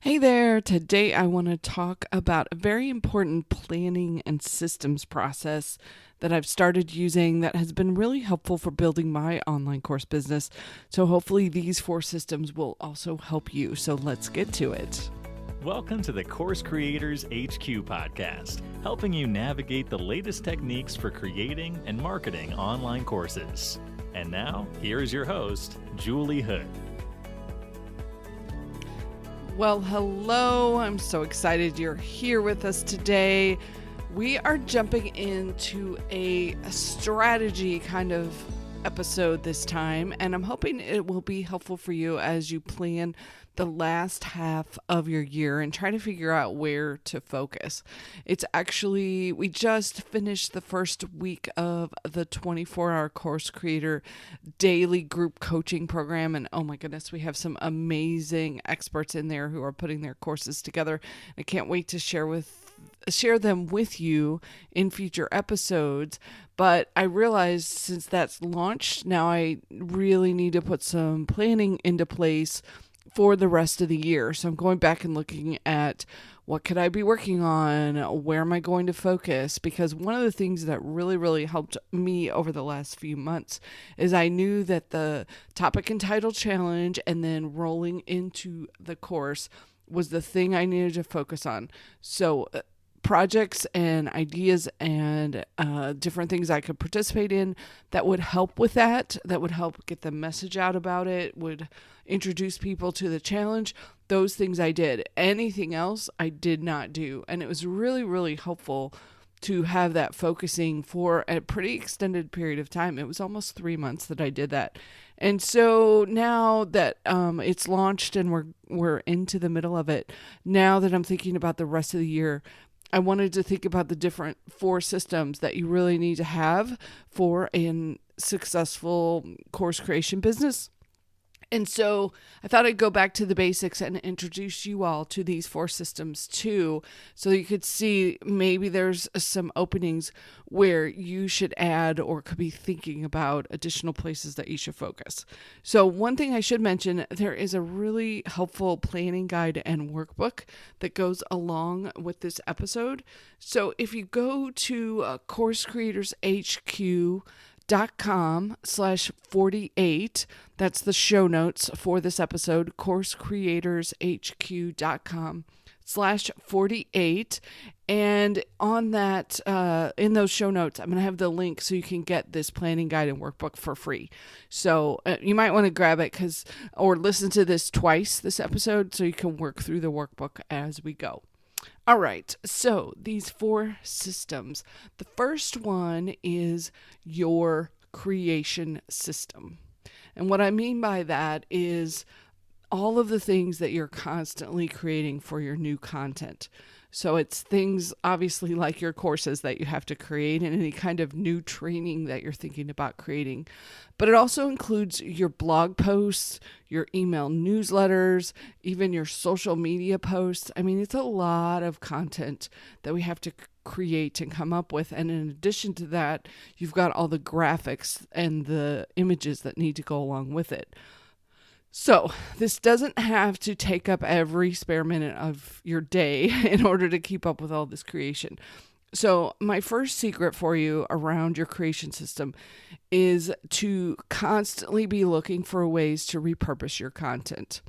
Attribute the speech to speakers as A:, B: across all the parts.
A: Hey there! Today I want to talk about a very important planning and systems process that I've started using that has been really helpful for building my online course business. So hopefully these 4 systems will also help you. So let's get to it.
B: Welcome to the Course Creators HQ podcast, helping you navigate the latest techniques for creating and marketing online courses. And now, here is your host, Julie Hood.
A: Well, hello. I'm so excited you're here with us today. We are jumping into a strategy kind of episode this time, and I'm hoping it will be helpful for you as you plan the last half of your year and try to figure out where to focus. We just finished the first week of the 24-hour Course Creator daily group coaching program, and oh my goodness, we have some amazing experts in there who are putting their courses together. I can't wait to share them with you in future episodes. But I realized since that's launched, now I really need to put some planning into place for the rest of the year. So I'm going back and looking at what could I be working on? Where am I going to focus? Because one of the things that really helped me over the last few months is I knew that the topic and title challenge and then rolling into the course was the thing I needed to focus on. So projects and ideas and different things I could participate in that would help with that would help get the message out about it, would introduce people to the challenge. Those things I did. Anything else I did not do. And it was really helpful to have that focusing for a pretty extended period of time. It was almost 3 months that I did that. And so now that it's launched and we're into the middle of it, now that I'm thinking about the rest of the year, I wanted to think about the different 4 systems that you really need to have for a successful course creation business. And so I thought I'd go back to the basics and introduce you all to these 4 systems too, so you could see maybe there's some openings where you should add or could be thinking about additional places that you should focus. So one thing I should mention, there is a really helpful planning guide and workbook that goes along with this episode. So if you go to Course Creators HQ .com/48. That's the show notes for this episode, coursecreatorshq.com/48. And on that, in those show notes, I'm going to have the link so you can get this planning guide and workbook for free. So you might want to grab it or listen to this twice, this episode, so you can work through the workbook as we go. All right, so these 4 systems. The first one is your creation system. And what I mean by that is all of the things that you're constantly creating for your new content. So it's things obviously like your courses that you have to create and any kind of new training that you're thinking about creating. But it also includes your blog posts, your email newsletters, even your social media posts. I mean, it's a lot of content that we have to create and come up with. And in addition to that, you've got all the graphics and the images that need to go along with it. So this doesn't have to take up every spare minute of your day in order to keep up with all this creation. So my first secret for you around your creation system is to constantly be looking for ways to repurpose your content.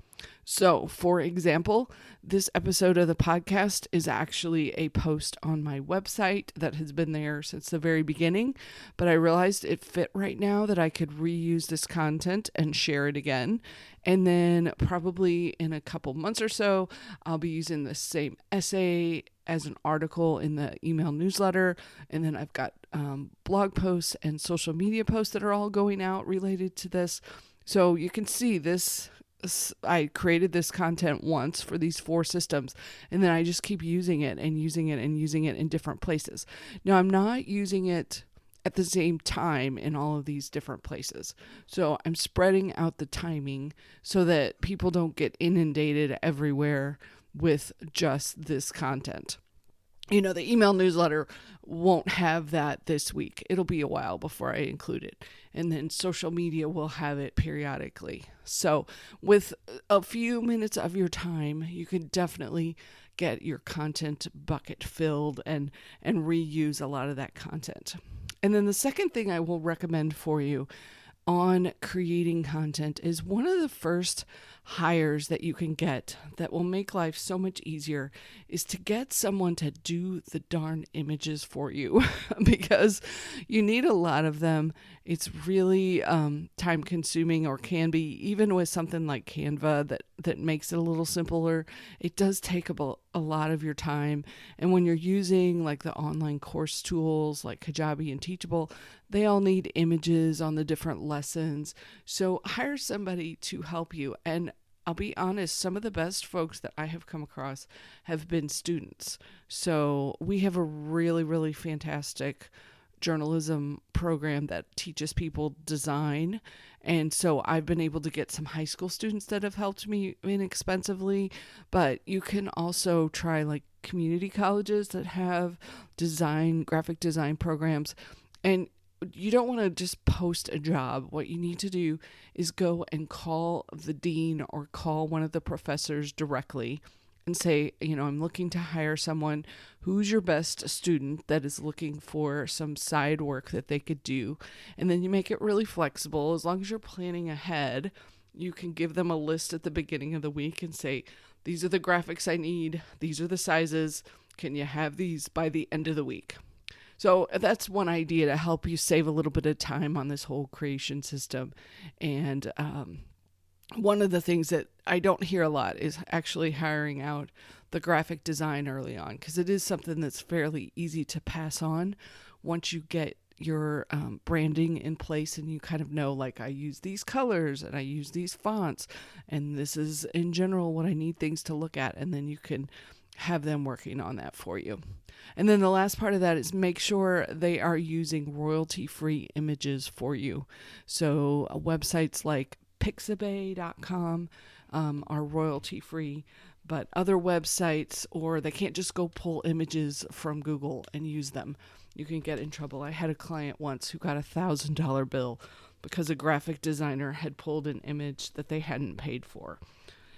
A: So, for example, this episode of the podcast is actually a post on my website that has been there since the very beginning, but I realized it fit right now that I could reuse this content and share it again. And then probably in a couple months or so, I'll be using the same essay as an article in the email newsletter. And then I've got blog posts and social media posts that are all going out related to this. So you can see this. I created this content once for these 4 systems, and then I just keep using it and using it and using it in different places. Now, I'm not using it at the same time in all of these different places. So I'm spreading out the timing so that people don't get inundated everywhere with just this content. the email newsletter won't have that this week. It'll be a while before I include it. And then social media will have it periodically. So with a few minutes of your time, you can definitely get your content bucket filled and reuse a lot of that content. And then the second thing I will recommend for you on creating content is one of the first hires that you can get that will make life so much easier is to get someone to do the darn images for you because you need a lot of them. It's really time consuming, or can be, even with something like Canva that makes it a little simpler. It does take up a lot of your time. And when you're using like the online course tools like Kajabi and Teachable, they all need images on the different lessons. So hire somebody to help you. And I'll be honest, some of the best folks that I have come across have been students. So we have a really, really fantastic journalism program that teaches people design. And so I've been able to get some high school students that have helped me inexpensively. But you can also try like community colleges that have graphic design programs. And you don't want to just post a job. What you need to do is go and call the dean or call one of the professors directly and say, I'm looking to hire someone. Who's your best student that is looking for some side work that they could do? And then you make it really flexible. As long as you're planning ahead, you can give them a list at the beginning of the week and say, these are the graphics I need. These are the sizes. Can you have these by the end of the week? So that's one idea to help you save a little bit of time on this whole creation system. And one of the things that I don't hear a lot is actually hiring out the graphic design early on, because it is something that's fairly easy to pass on once you get your branding in place and you kind of know, like, I use these colors and I use these fonts and this is in general what I need things to look at, and then you can have them working on that for you. And then the last part of that is make sure they are using royalty-free images for you. So websites like pixabay.com are royalty-free, but other websites, or they can't just go pull images from Google and use them. You can get in trouble. I had a client once who got a $1,000 bill because a graphic designer had pulled an image that they hadn't paid for.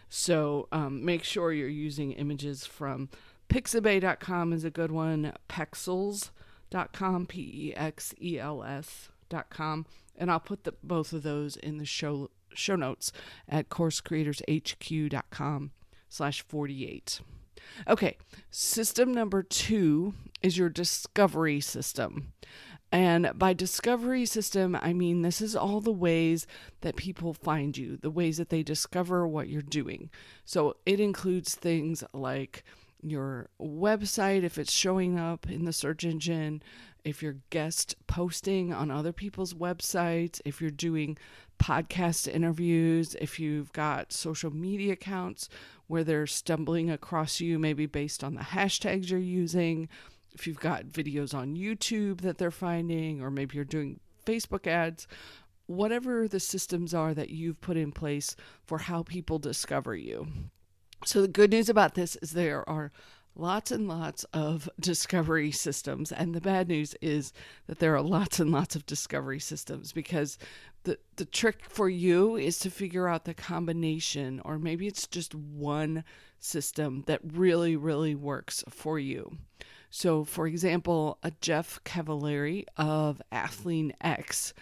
A: So make sure you're using images from Pixabay.com is a good one. Pexels.com, Pexels.com. And I'll put both of those in the show notes at coursecreatorshq.com/48. Okay, system number 2 is your discovery system. And by discovery system, I mean this is all the ways that people find you, the ways that they discover what you're doing. So it includes things like your website, if it's showing up in the search engine, if you're guest posting on other people's websites, if you're doing podcast interviews, if you've got social media accounts where they're stumbling across you, maybe based on the hashtags you're using, if you've got videos on YouTube that they're finding, or maybe you're doing Facebook ads, whatever the systems are that you've put in place for how people discover you. So the good news about this is there are lots and lots of discovery systems. And the bad news is that there are lots and lots of discovery systems, because the trick for you is to figure out the combination, or maybe it's just one system that really, really works for you. So, for example, Jeff Cavalieri of Athlean X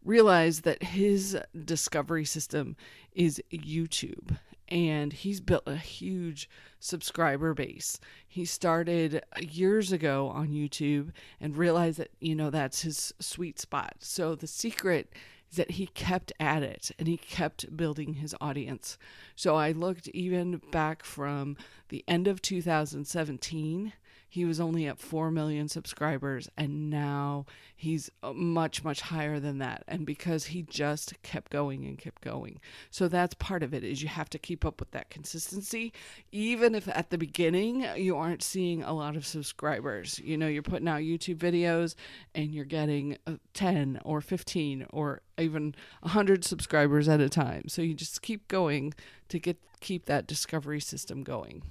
A: realized that his discovery system is YouTube, and he's built a huge subscriber base. He started years ago on YouTube and realized that, that's his sweet spot. So the secret is that he kept at it and he kept building his audience. So I looked even back from the end of 2017. He was only at 4 million subscribers, and now he's much, much higher than that. And because he just kept going and kept going. So that's part of it, is you have to keep up with that consistency. Even if at the beginning you aren't seeing a lot of subscribers, you're putting out YouTube videos and you're getting 10 or 15 or even 100 subscribers at a time. So you just keep going to keep that discovery system going.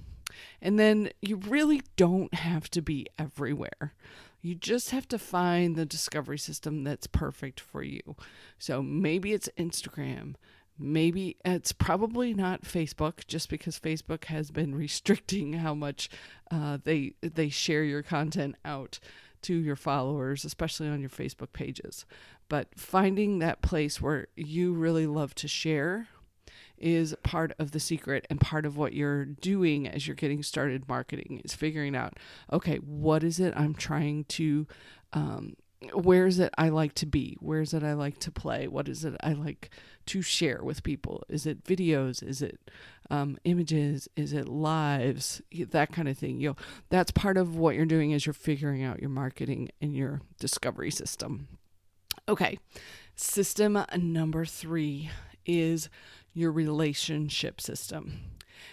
A: And then you really don't have to be everywhere. You just have to find the discovery system that's perfect for you. So maybe it's Instagram. Maybe it's probably not Facebook, just because Facebook has been restricting how much they share your content out to your followers, especially on your Facebook pages. But finding that place where you really love to share is part of the secret, and part of what you're doing as you're getting started marketing is figuring out, okay, what is it I'm trying to, where is it I like to be? Where is it I like to play? What is it I like to share with people? Is it videos? Is it images? Is it lives? That kind of thing. That's part of what you're doing as you're figuring out your marketing and your discovery system. Okay, system number 3 is your relationship system.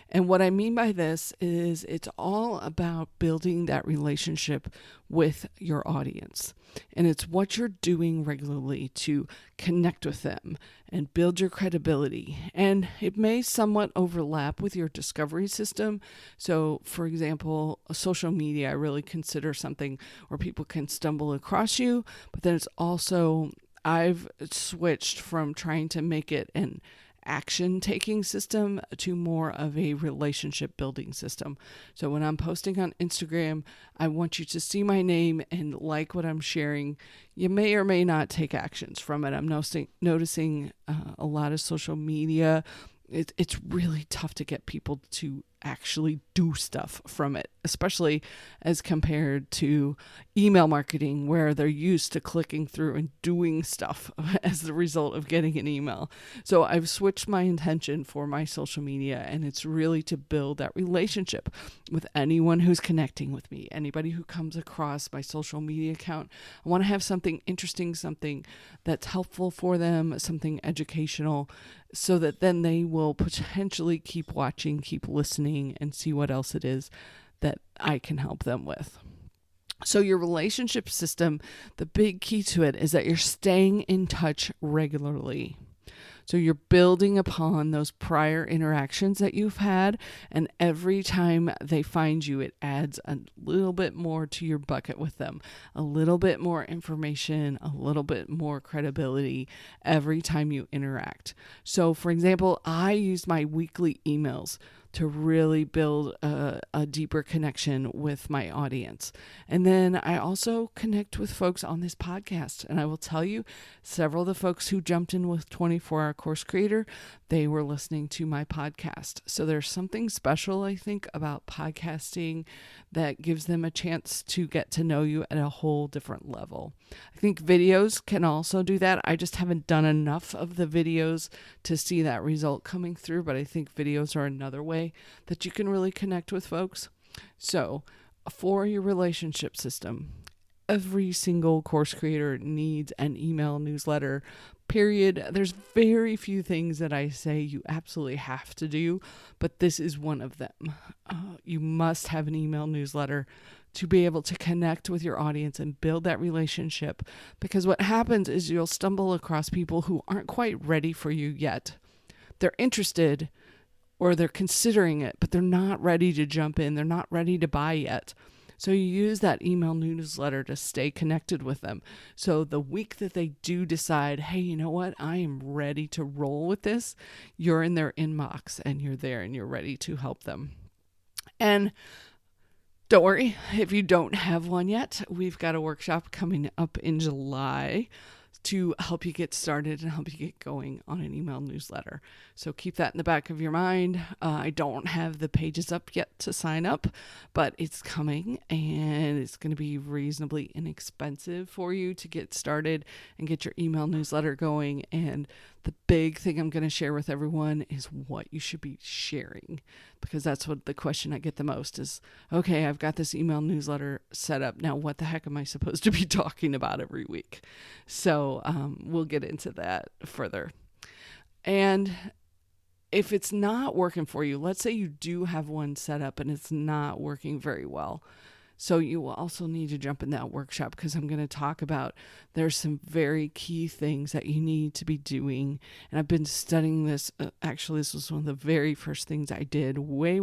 A: And what I mean by this is it's all about building that relationship with your audience. And it's what you're doing regularly to connect with them and build your credibility. And it may somewhat overlap with your discovery system. So, for example, social media, I really consider something where people can stumble across you, but then it's also, I've switched from trying to make it an action taking system to more of a relationship building system. So when I'm posting on Instagram, I want you to see my name and like what I'm sharing. You may or may not take actions from it. I'm noticing a lot of social media. It's really tough to get people to actually do stuff from it, especially as compared to email marketing, where they're used to clicking through and doing stuff as the result of getting an email. So I've switched my intention for my social media, and it's really to build that relationship with anyone who's connecting with me, anybody who comes across my social media account. I want to have something interesting, something that's helpful for them, something educational, so that then they will potentially keep watching, keep listening, and see what else it is that I can help them with. So your relationship system, the big key to it is that you're staying in touch regularly. So you're building upon those prior interactions that you've had, and every time they find you, it adds a little bit more to your bucket with them, a little bit more information, a little bit more credibility every time you interact. So, for example, I use my weekly emails to really build a deeper connection with my audience. And then I also connect with folks on this podcast. And I will tell you, several of the folks who jumped in with 24-Hour Course Creator, they were listening to my podcast. So there's something special, I think, about podcasting that gives them a chance to get to know you at a whole different level. I think videos can also do that. I just haven't done enough of the videos to see that result coming through, but I think videos are another way that you can really connect with folks. So for your relationship system, every single course creator needs an email newsletter, period. There's very few things that I say you absolutely have to do, but this is one of them. You must have an email newsletter to be able to connect with your audience and build that relationship, because what happens is you'll stumble across people who aren't quite ready for you yet. They're interested or they're considering it, but they're not ready to jump in. They're not ready to buy yet. So you use that email newsletter to stay connected with them. So the week that they do decide, hey, you know what, I am ready to roll with this, you're in their inbox and you're there and you're ready to help them. And don't worry, if you don't have one yet, we've got a workshop coming up in July to help you get started and help you get going on an email newsletter. So keep that in the back of your mind. I don't have the pages up yet to sign up, but it's coming and it's going to be reasonably inexpensive for you to get started and get your email newsletter going. And the big thing I'm going to share with everyone is what you should be sharing, because that's what the question I get the most is, okay, I've got this email newsletter set up. Now, what the heck am I supposed to be talking about every week? So we'll get into that further. And if it's not working for you, let's say you do have one set up and it's not working very well. So you will also need to jump in that workshop because I'm going to talk about there's some very key things that you need to be doing. And I've been studying this. Actually, this was one of the very first things I did way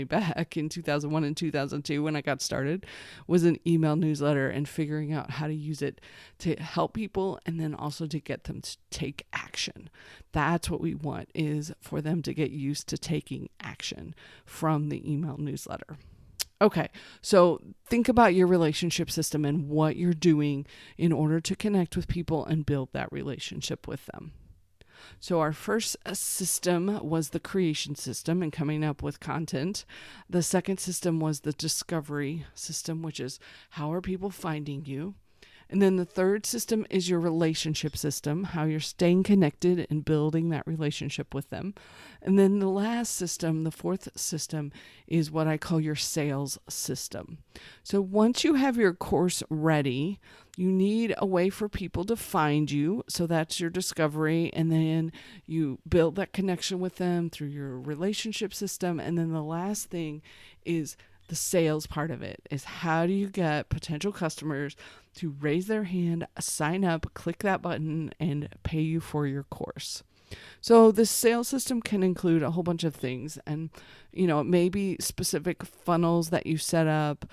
A: back in 2001 and 2002 when I got started, was an email newsletter and figuring out how to use it to help people and then also to get them to take action. That's what we want, is for them to get used to taking action from the email newsletter. Okay, so think about your relationship system and what you're doing in order to connect with people and build that relationship with them. So our first system was the creation system and coming up with content. The second system was the discovery system, which is how are people finding you? And then the third system is your relationship system, how you're staying connected and building that relationship with them. And then the last system, the fourth system, is what I call your sales system. So once you have your course ready, you need a way for people to find you. So that's your discovery. And then you build that connection with them through your relationship system. And then the last thing is the sales part of it, is how do you get potential customers to raise their hand, sign up, click that button, and pay you for your course. So this sales system can include a whole bunch of things. And, it may be specific funnels that you set up.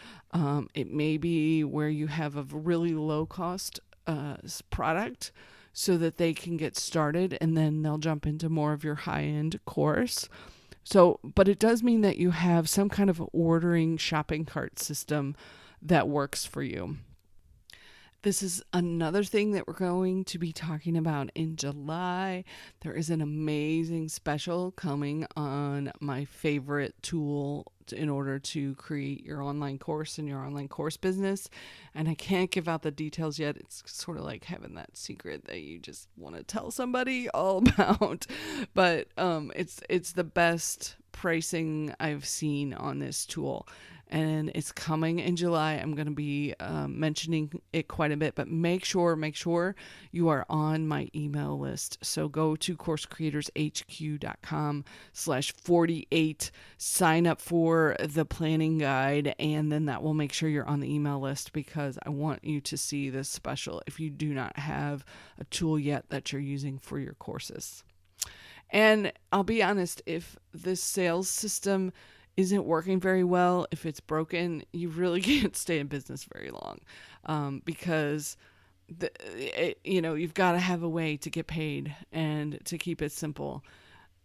A: It may be where you have a really low cost product so that they can get started and then they'll jump into more of your high-end course. So, but it does mean that you have some kind of ordering shopping cart system that works for you. This is another thing that we're going to be talking about in July. There is an amazing special coming on my favorite tool in order to create your online course and your online course business. And I can't give out the details yet. It's sort of like having that secret that you just want to tell somebody all about. But it's the best pricing I've seen on this tool. And it's coming in July. I'm going to be mentioning it quite a bit, but make sure you are on my email list. So go to coursecreatorshq.com/48, sign up for the planning guide, and then that will make sure you're on the email list because I want you to see this special if you do not have a tool yet that you're using for your courses. And I'll be honest, if this sales system isn't working very well, if it's broken, you really can't stay in business very long, because you've got to have a way to get paid and to keep it simple.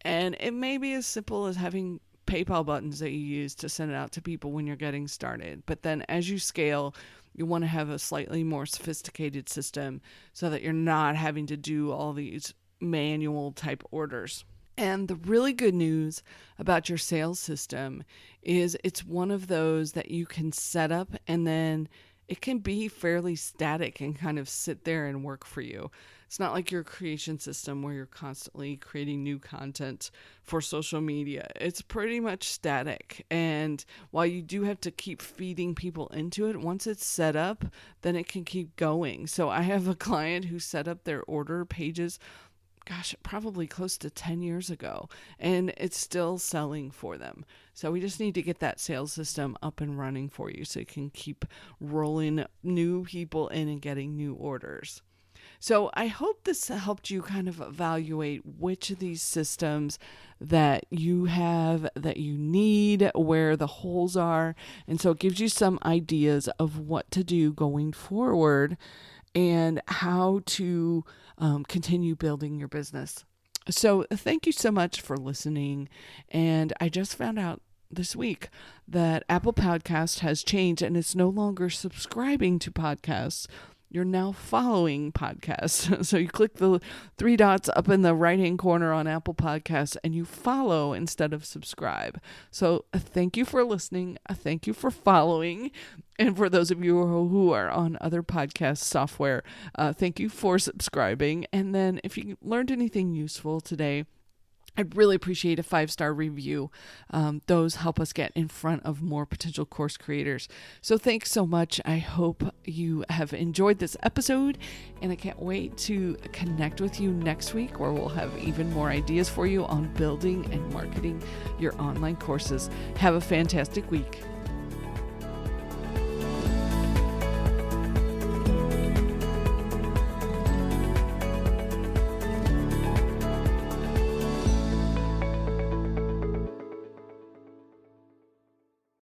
A: And it may be as simple as having PayPal buttons that you use to send it out to people when you're getting started. But then as you scale, you want to have a slightly more sophisticated system so that you're not having to do all these manual type orders. And the really good news about your sales system is it's one of those that you can set up and then it can be fairly static and kind of sit there and work for you. It's not like your creation system where you're constantly creating new content for social media. It's pretty much static. And while you do have to keep feeding people into it, once it's set up, then it can keep going. So I have a client who set up their order pages probably close to 10 years ago, and it's still selling for them. So we just need to get that sales system up and running for you so you can keep rolling new people in and getting new orders. So I hope this helped you kind of evaluate which of these systems that you have, that you need, where the holes are. And so it gives you some ideas of what to do going forward and how to continue building your business. So thank you so much for listening. And I just found out this week that Apple Podcast has changed and it's no longer subscribing to podcasts. You're now following podcasts. So you click the 3 dots up in the right-hand corner on Apple Podcasts and you follow instead of subscribe. So thank you for listening. Thank you for following. And for those of you who are on other podcast software, thank you for subscribing. And then if you learned anything useful today, I'd really appreciate a 5-star review. Those help us get in front of more potential course creators. So thanks so much. I hope you have enjoyed this episode, and I can't wait to connect with you next week where we'll have even more ideas for you on building and marketing your online courses. Have a fantastic week.